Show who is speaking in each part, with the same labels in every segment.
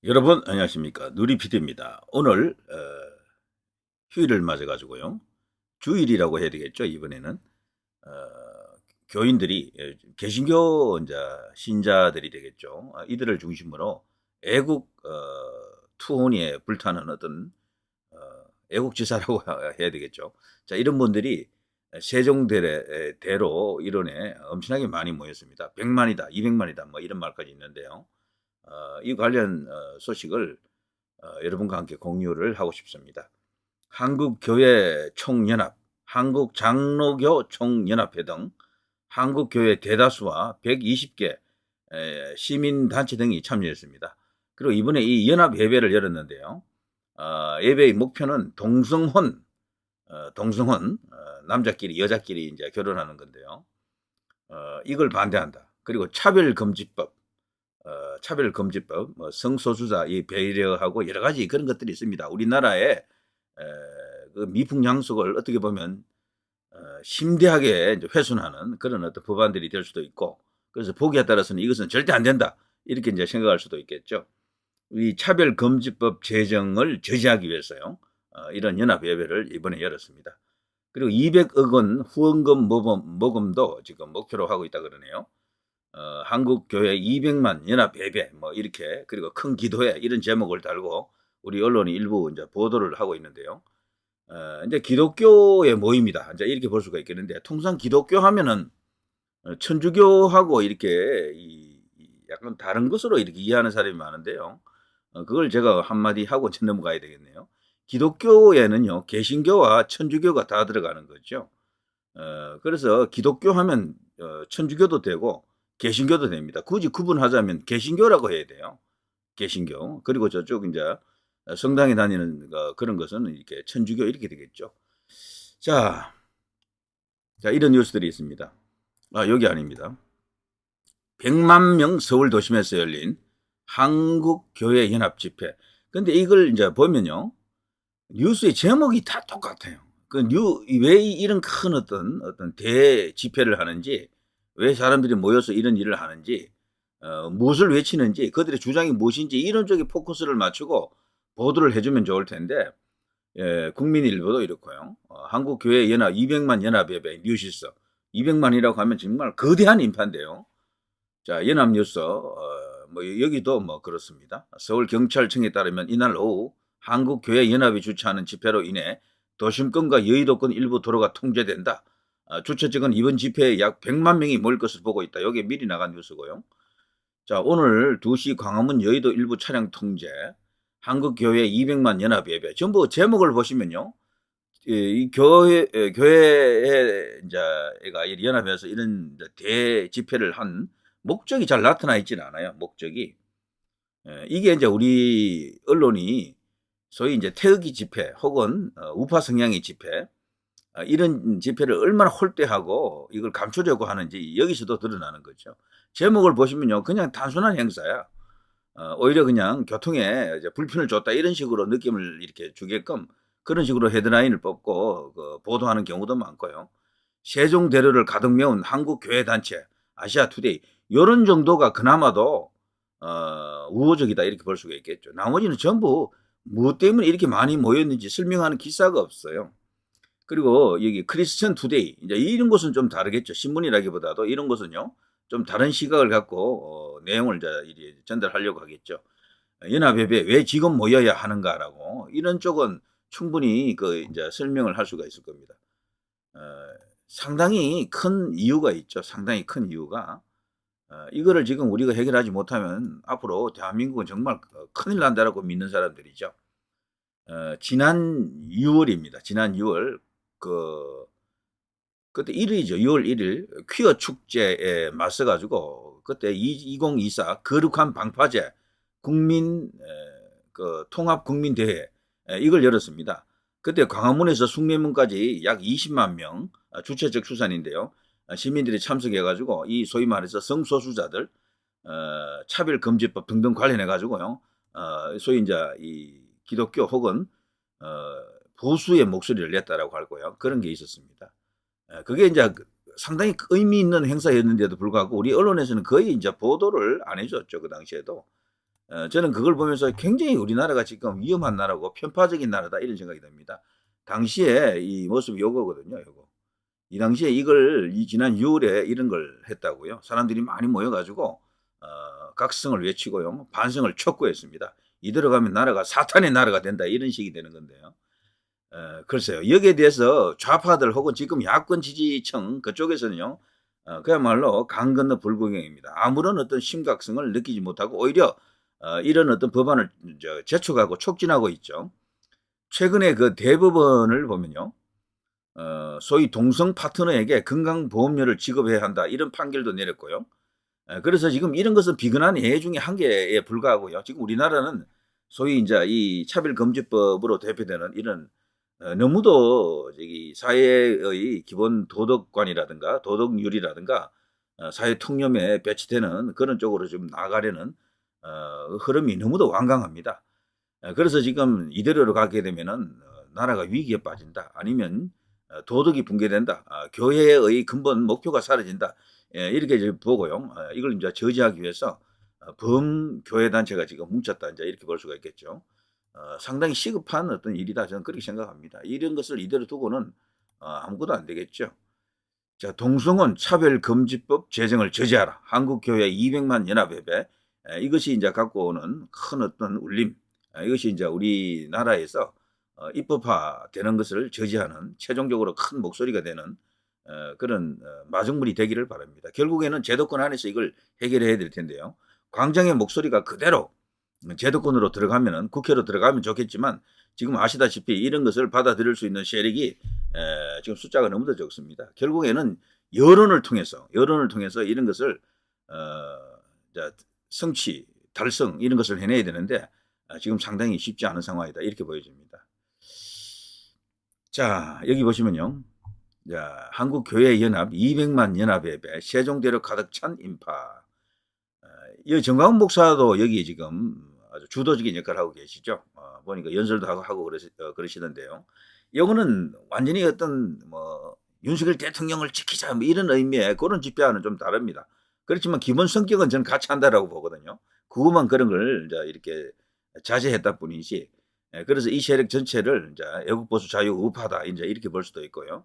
Speaker 1: 여러분 안녕하십니까. 누리PD입니다. 오늘 휴일을 맞아 가지고요. 주일이라고 해야 되겠죠, 이번에는. 어 교인들이 개신교 인제 신자들이 되겠죠. 이들을 중심으로 애국 투혼에 불타는 어떤 어 애국지사라고 해야 되겠죠. 자, 이런 분들이 세종대로 일원에 엄청나게 많이 모였습니다. 100 만이다, 200 만이다 뭐 이런 말까지 있는데요. 이 관련 소식을 여러분과 함께 공유를 하고 싶습니다. 한국교회 총연합, 한국장로교 총연합회 등 한국교회 대다수와 120개 시민단체 등이 참여했습니다. 그리고 이번에 이 연합 예배를 열었는데요. 예배의 목표는 동성혼, 남자끼리 여자끼리 이제 결혼하는 건데요. 이걸 반대한다. 그리고 차별금지법, 뭐 성소수자 이 배려하고 여러 가지 그런 것들이 있습니다. 우리나라의 그 미풍양속을 어떻게 보면 심대하게 이제 훼손하는 그런 어떤 법안들이 될 수도 있고, 그래서 보기에 따라서는 '이것은 절대 안 된다.' 이렇게 인제 생각할 수도 있겠죠. 이 차별금지법 제정을 저지하기 위해서요. 이런 연합예배를 이번에 열었습니다. 그리고 200억 원 후원금 모금도 지금 목표로 하고 있다 그러네요. 한국교회 200만 연합 예배 뭐 이렇게, 그리고 큰 기도회 이런 제목을 달고 우리 언론이 일부 이제 보도를 하고 있는데요. 인제 기독교의 모임이다, 인제 이렇게 볼 수가 있겠는데, 통상 기독교 하면은 천주교하고 이렇게 약간 다른 것으로 이렇게 이해하는 사람이 많은데요. 그걸 제가 한마디 하고 이제 넘어가야 되겠네요. 기독교에는요, 개신교와 천주교가 다 들어가는 거죠. 그래서 기독교 하면 천주교도 되고 개신교도 됩니다. 굳이 구분하자면 개신교라고 해야 돼요. 개신교. 그리고 저쪽 인제 성당에 다니는 그런 것은 이렇게 천주교 이렇게 되겠죠. 자, 이런 뉴스들이 있습니다. 여기 아닙니다. 100만 명 서울 도심에서 열린 한국교회 연합 집회. 근데 이걸 인제 보면요, 뉴스의 제목이 다 똑같아요. 왜 이런 큰 어떤 대집회를 하는지, 왜 사람들이 모여서 이런 일을 하는지, 무엇을 외치는지, 그들의 주장이 무엇인지 이런 쪽에 포커스를 맞추고 보도를 해 주면 좋을 텐데, 국민일보도 이렇고요. 한국교회 연합 200만 연합예배 뉴시스 200만이라고 하면 정말 거대한 인파인데요. 자, 연합뉴스 뭐 여기도 뭐 그렇습니다. 서울경찰청에 따르면 이날 오후 한국교회 연합이 주최하는 집회로 인해 도심권과 여의도권 일부 도로가 통제된다. 주최 측은 이번 집회에 약 100만 명이 모일 것을 보고 있다. 요게 미리 나간 뉴스고요. 자, 오늘 2시 광화문 여의도 일부 차량 통제, 한국교회 200만 연합예배. 전부 제목을 보시면요, 이 교회에 인제 얘가 연합해서 이런 이제 대집회를 한 목적이 잘 나타나 있지는 않아요, 목적이. 이게 인제 우리 언론이 소위 인제 태극기 집회 혹은 우파 성향의 집회, 이런 집회를 얼마나 홀대하고 이걸 감추려고 하는지 여기서도 드러나는 거죠. 제목을 보시면요, 그냥 단순한 행사야. 오히려 그냥 '교통에 이제 불편을 줬다.' 이런 식으로 느낌을 이렇게 주게끔 그런 식으로 헤드라인을 뽑고 보도하는 경우도 많고요. 세종대로를 가득 메운 한국교회 단체, 아시아투데이 요런 정도가 그나마도 '우호적이다.' 이렇게 볼 수가 있겠죠. 나머지는 전부 무엇 때문에 이렇게 많이 모였는지 설명하는 기사가 없어요. 그리고 여기 크리스천 투데이 인제 이런 것은 좀 다르겠죠. 신문이라기보다도 이런 것은요, 좀 다른 시각을 갖고 내용을 이제 이리 전달하려고 하겠죠. '연합예배 왜 지금 모여야 하는가.'라고 이런 쪽은 충분히 인제 설명을 할 수가 있을 겁니다. 어 상당히 큰 이유가 있죠. 상당히 큰 이유가, 이거를 지금 우리가 해결하지 못하면 앞으로 대한민국은 정말 큰일 난다라고 믿는 사람들이죠. 지난 6 월입니다. 지난 6 월 그 그때 1 일이죠. 6월 1일 퀴어 축제에 맞서 가지고 그때 2024 거룩한 방파제 국민 통합 국민대회, 이걸 열었습니다. 그때 광화문에서 숭례문까지 약 20만 명, 주최 측 추산인데요. 시민들이 참석해 가지고 이 소위 말해서 성소수자들 차별금지법 등등 관련해 가지고요. 소위 인제 이 기독교 혹은 어 보수의 목소리를 냈다라고 할 거예요. 그런 게 있었습니다. 그게 인제 상당히 의미 있는 행사였는데도 불구하고 우리 언론에서는 거의 인제 보도를 안 해 줬죠, 그 당시에도. 저는 그걸 보면서 굉장히 우리나라가 지금 위험한 나라고 편파적인 나라다 이런 생각이 듭니다. 당시에 이 모습이 요거거든요. 요거. 이 당시에 이걸 지난 6월에 이런 걸 했다고요. 사람들이 많이 모여가지고 각성을 외치고요. 반성을 촉구했습니다. 이대로 가면 나라가 사탄의 나라가 된다 이런 식이 되는 건데요. 글쎄요. 여기에 대해서 좌파들 혹은 지금 야권 지지층 그쪽에서는요. 그야말로 강 건너 불구경입니다. 아무런 어떤 심각성을 느끼지 못하고 오히려 이런 어떤 법안을 재촉하고 촉진하고 있죠. 최근에 그 대법원을 보면요. 소위 동성 파트너에게 건강보험료를 지급해야 한다 이런 판결도 내렸고요. 그래서 지금 이런 것은 비근한 예외 중에 한 개에 불과하고요. 지금 우리나라는 소위 이제 이 차별금지법으로 대표되는 이런 너무도 저기 사회의 기본 도덕관이라든가 도덕률이라든가 사회 통념에 배치되는 그런 쪽으로 좀 나아가려는 흐름이 너무도 완강합니다. 그래서 지금 이대로로 가게 되면은 나라가 위기에 빠진다. 아니면 도덕이 붕괴된다. 교회의 근본 목표가 사라진다. 이렇게 이제 보고요. 이걸 이제 저지하기 위해서 범교회 단체가 지금 뭉쳤다. 이제 이렇게 볼 수가 있겠죠. 상당히 시급한 어떤 일이다. 저는 그렇게 생각합니다. 이런 것을 이대로 두고는 아무것도 안 되겠죠. 자, 동성혼 차별금지법 제정을 저지하라. 한국교회 200만 연합협회. 이것이 이제 갖고 오는 큰 어떤 울림. 이것이 이제 우리나라에서 입법화되는 것을 저지하는 최종적으로 큰 목소리가 되는 그런 마중물이 되기를 바랍니다. 결국에는 제도권 안에서 이걸 해결해야 될 텐데요. 광장의 목소리가 그대로 제도권으로 들어가면은 국회로 들어가면 좋겠지만 지금 아시다시피 이런 것을 받아들일 수 있는 세력이 지금 숫자가 너무도 적습니다. 결국에는 여론을 통해서 이런 것을 성취, 달성 이런 것을 해내야 되는데 지금 상당히 쉽지 않은 상황이다 이렇게 보여집니다. 자, 여기 보시면요. 자, 한국교회연합 200만 연합협회 세종대로 가득 찬 인파. 이 정광훈 목사도 여기 지금 아주 주도적인 역할을 하고 계시죠. 보니까 연설도 하고 그러시던데요. 이거는 완전히 어떤 뭐 윤석열 대통령을 지키자 뭐 이런 의미의 그런 집회와는 좀 다릅니다. 그렇지만 기본 성격은 저는 같이 한다라고 보거든요. 그것만 그런 걸 이제 이렇게 자제했다 뿐이지. 그래서 이 세력 전체를 이제 애국보수 자유 우파다 이제 이렇게 볼 수도 있고요.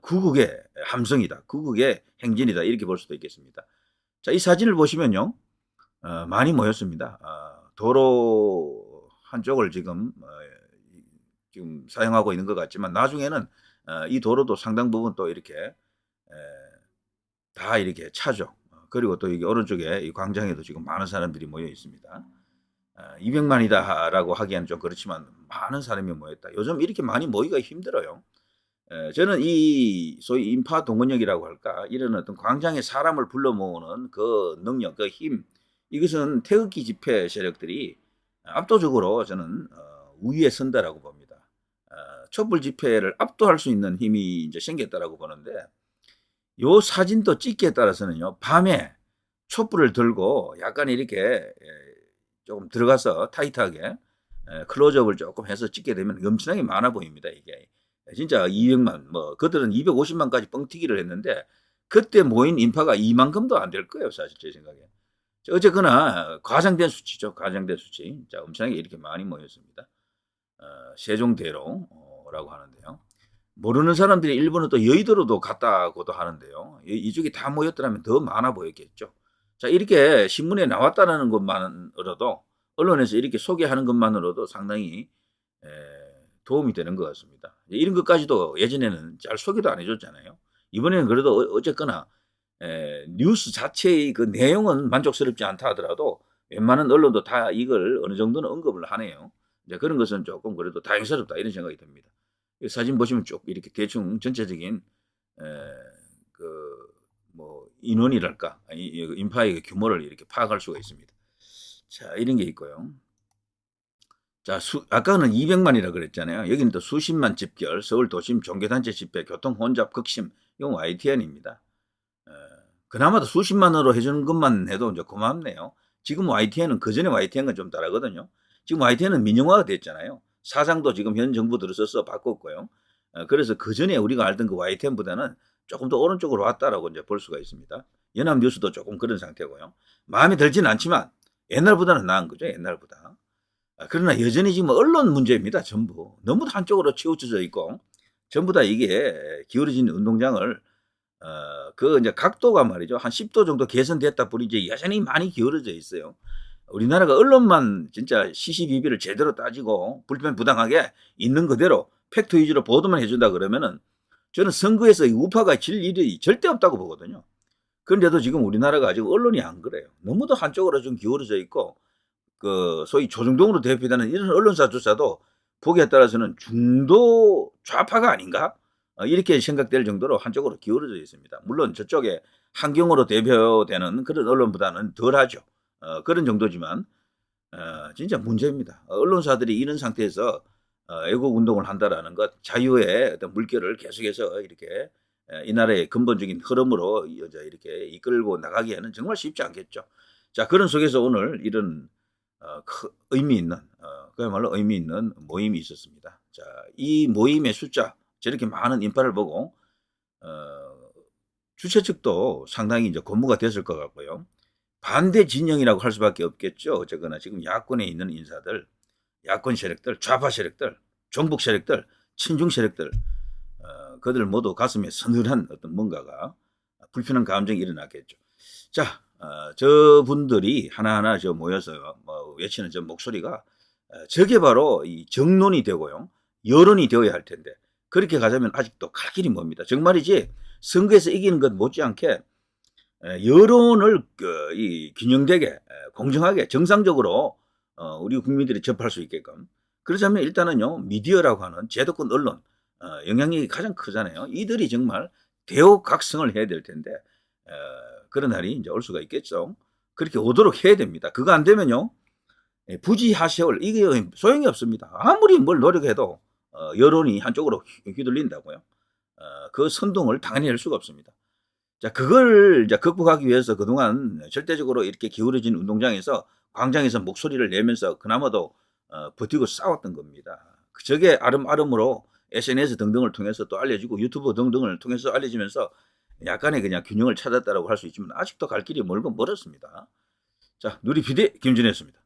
Speaker 1: 구국의 함성이다, 구국의 행진이다 이렇게 볼 수도 있겠습니다. 자, 이 사진을 보시면요. 많이 모였습니다. 도로 한쪽을 지금 사용하고 있는 것 같지만 나중에는 이 도로도 상당 부분 또 이렇게 다 이렇게 차죠. 그리고 또 여기 오른쪽에 이 광장에도 지금 많은 사람들이 모여 있습니다. 200만이다라고 하기에는 좀 그렇지만 많은 사람이 모였다. 요즘 이렇게 많이 모이기가 힘들어요. 저는 이 소위 인파 동원력이라고 할까 이런 어떤 광장에 사람을 불러 모으는 그 능력, 그 힘 이것은 태극기 집회 세력들이 압도적으로 저는 우위에 선다라고 봅니다. 촛불 집회를 압도할 수 있는 힘이 이제 생겼다라고 보는데 요 사진도 찍기에 따라서는요 밤에 촛불을 들고 약간 이렇게 조금 들어가서 타이트하게 클로즈업을 조금 해서 찍게 되면 엄청나게 많아 보입니다. 이게 진짜 200만 뭐 그들은 250만까지 뻥튀기를 했는데 그때 모인 인파가 이만큼도 안 될 거예요. 사실 제 생각에. 어쨌거나 과장된 수치죠. 과장된 수치. 자, 엄청나게 이렇게 많이 모였습니다. 세종대로라고 하는데요. 모르는 사람들이 일본은 또 여의도로도 갔다고도 하는데요. 이쪽이 다 모였더라면 더 많아 보였겠죠. 자, 이렇게 신문에 나왔다는 것만으로도 언론에서 이렇게 소개하는 것만으로도 상당히 도움이 되는 것 같습니다. 이런 것까지도 예전에는 잘 소개도 안 해줬잖아요. 이번에는 그래도 어쨌거나 뉴스 자체의 그 내용은 만족스럽지 않다 하더라도 웬만한 언론도 다 이걸 어느 정도는 언급을 하네요. 이제 그런 것은 조금 그래도 다행스럽다 이런 생각이 듭니다. 사진 보시면 쭉 이렇게 대충 전체적인 그 뭐 인원이랄까 인파의 규모를 이렇게 파악할 수가 있습니다. 자, 이런 게 있고요. 자, 아까는 200만이라 그랬잖아요. 여기는 또 수십만 집결, 서울 도심 종교단체 집회, 교통 혼잡 극심, 이건 YTN입니다. 그나마도 수십만으로 해주는 것만 해도 이제 고맙네요. 지금 YTN은 그전에 YTN과 좀 다르거든요. 지금 YTN은 민영화가 됐잖아요. 사장도 지금 현 정부 들어서서 바꿨고요. 그래서 그전에 우리가 알던 그 YTN보다는 조금 더 오른쪽으로 왔다라고 이제 볼 수가 있습니다. 연합뉴스도 조금 그런 상태고요. 마음에 들지는 않지만 옛날보다는 나은 거죠. 옛날보다. 그러나 여전히 지금 언론 문제입니다. 전부. 너무 한쪽으로 치우쳐져 있고 전부 다 이게 기울어진 운동장을 그 이제 각도가 말이죠. 한 10도 정도 개선됐다 뿐이지 여전히 많이 기울어져 있어요. 우리나라가 언론만 진짜 시시비비를 제대로 따지고 불편부당하게 있는 그대로 팩트 위주로 보도만 해준다 그러면은 저는 선거에서 이 우파가 질 일이 절대 없다고 보거든요. 그런데도 지금 우리나라가 아직 언론이 안 그래요. 너무도 한쪽으로 좀 기울어져 있고 그 소위 조중동으로 대표되는 이런 언론사조차도 보기에 따라서는 중도 좌파가 아닌가? 이렇게 생각될 정도로 한쪽으로 기울어져 있습니다. 물론 저쪽에 한경으로 대표되는 그런 언론보다는 덜하죠. 그런 정도지만 진짜 문제입니다. 언론사들이 이런 상태에서 애국 운동을 한다라는 것, 자유의 어떤 물결을 계속해서 이렇게 이 나라의 근본적인 흐름으로 이렇게 이끌고 나가기에는 정말 쉽지 않겠죠. 자, 그런 속에서 오늘 이런 의미 있는 그야말로 의미 있는 모임이 있었습니다. 자, 이 모임의 숫자 저렇게 많은 인파를 보고 주최 측도 상당히 이제 고무가 됐을 것 같고요. 반대 진영이라고 할 수밖에 없겠죠. 어쨌거나 지금 야권에 있는 인사들, 야권 세력들, 좌파 세력들, 종북 세력들, 친중 세력들, 그들 모두 가슴에 서늘한 어떤 뭔가가 불편한 감정이 일어났겠죠. 자, 저분들이 하나하나 모여서 외치는 저 목소리가 저게 바로 이 정론이 되고요. 여론이 되어야 할 텐데 그렇게 가자면 아직도 갈 길이 멉니다. 정말이지 선거에서 이기는 것 못지않게 여론을 이 균형되게 공정하게 정상적으로 우리 국민들이 접할 수 있게끔 그러자면 일단은요 미디어라고 하는 제도권 언론 영향력이 가장 크잖아요. 이들이 정말 대우각성을 해야 될 텐데 그런 날이 이제 올 수가 있겠죠. 그렇게 오도록 해야 됩니다. 그거 안 되면요 부지하세월 이게 소용이 없습니다. 아무리 뭘 노력해도 여론이 한쪽으로 휘둘린다고요. 그 선동을 당연히 할 수가 없습니다. 자, 그걸 이제 극복하기 위해서 그동안 절대적으로 이렇게 기울어진 운동장에서 광장에서 목소리를 내면서 그나마도 버티고 싸웠던 겁니다. 저게 아름아름으로 SNS 등등을 통해서 또 알려지고 유튜브 등등을 통해서 알려지면서 약간의 그냥 균형을 찾았다라고 할 수 있지만 아직도 갈 길이 멀고 멀었습니다. 자, 누리 PD 김준혜였습니다.